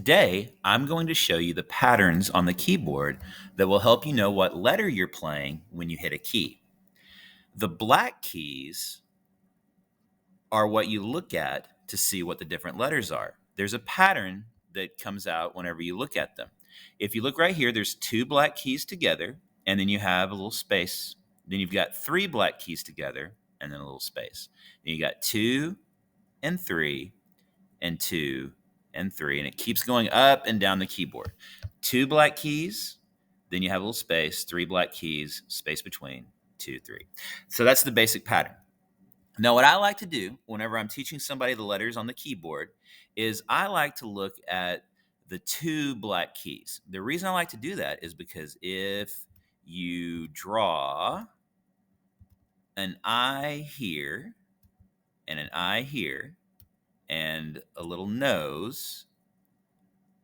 Today, I'm going to show you the patterns on the keyboard that will help you know what letter you're playing when you hit a key. The black keys are what you look at to see what the different letters are. There's a pattern that comes out whenever you look at them. If you look right here, there's two black keys together, and then you have a little space. Then you've got three black keys together, and then a little space. Then you got 2 and 3 and 2 and 3, and it keeps going up and down the keyboard. Two black keys, then you have a little space, three black keys, space between, 2, 3. So that's the basic pattern. Now, what I like to do whenever I'm teaching somebody the letters on the keyboard is I like to look at the two black keys. The reason I like to do that is because if you draw an I here and an I here and a little nose,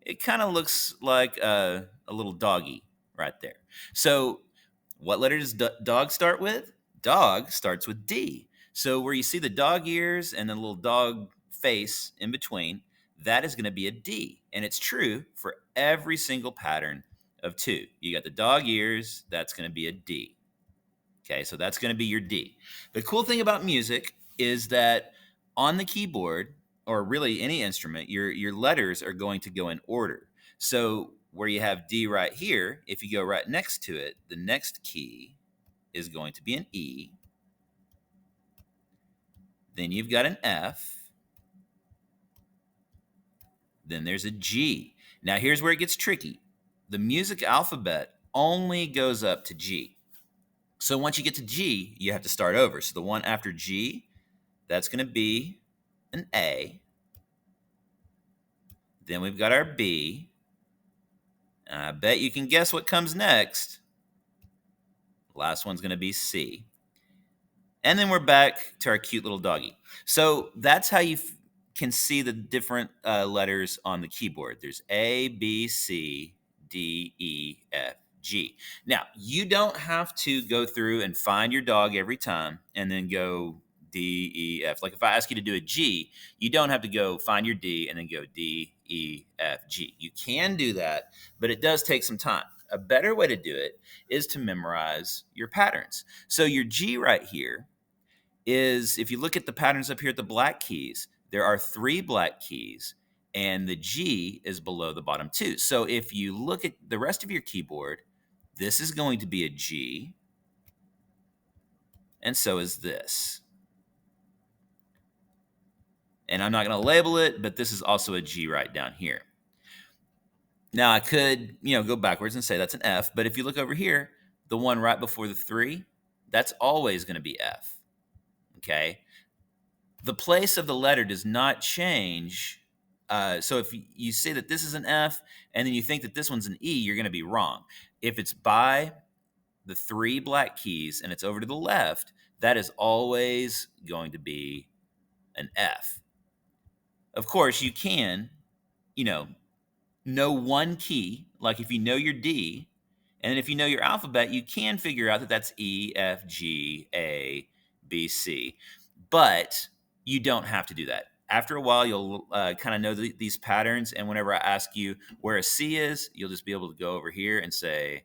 it kind of looks like a little doggy right there. So what letter does dog start with? Dog starts with D. So where you see the dog ears and the little dog face in between, that is going to be a D. And it's true for every single pattern of 2. You got the dog ears, that's going to be a D. Okay, so that's going to be your D. The cool thing about music is that on the keyboard, or really any instrument, your letters are going to go in order. So where you have D right here, if you go right next to it, the next key is going to be an E. Then you've got an F. Then there's a G. Now here's where it gets tricky. The music alphabet only goes up to G. So once you get to G, you have to start over. So the one after G, that's going to be an A. Then we've got our B. And I bet you can guess what comes next. Last one's going to be C. And then we're back to our cute little doggy. So that's how you can see the different letters on the keyboard. There's A, B, C, D, E, F, G. Now, you don't have to go through and find your dog every time and then go D, E, F. Like if I ask you to do a G, you don't have to go find your D and then go D, E, F, G. You can do that, but it does take some time. A better way to do it is to memorize your patterns. So your G right here is, if you look at the patterns up here at the black keys, there are 3 black keys, and the G is below the bottom 2. So if you look at the rest of your keyboard, this is going to be a G, and so is this. And I'm not going to label it, but this is also a G right down here. Now I could, go backwards and say that's an F, but if you look over here, the one right before the 3, that's always going to be F. Okay? The place of the letter does not change. So if you say that this is an F and then you think that this one's an E, you're going to be wrong. If it's by the 3 black keys and it's over to the left, that is always going to be an F. Of course, you can, know one key, like if you know your D, and if you know your alphabet, you can figure out that that's E, F, G, A, B, C. But you don't have to do that. After a while, you'll kind of know these patterns, and whenever I ask you where a C is, you'll just be able to go over here and say,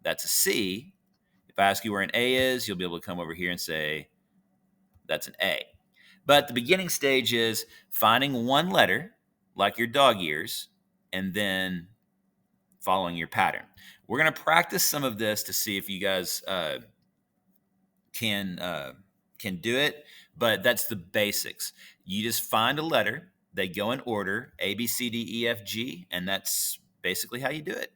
that's a C. If I ask you where an A is, you'll be able to come over here and say, that's an A. But the beginning stage is finding one letter, like your dog ears, and then following your pattern. We're going to practice some of this to see if you guys can do it, but that's the basics. You just find a letter, they go in order, A, B, C, D, E, F, G, and that's basically how you do it.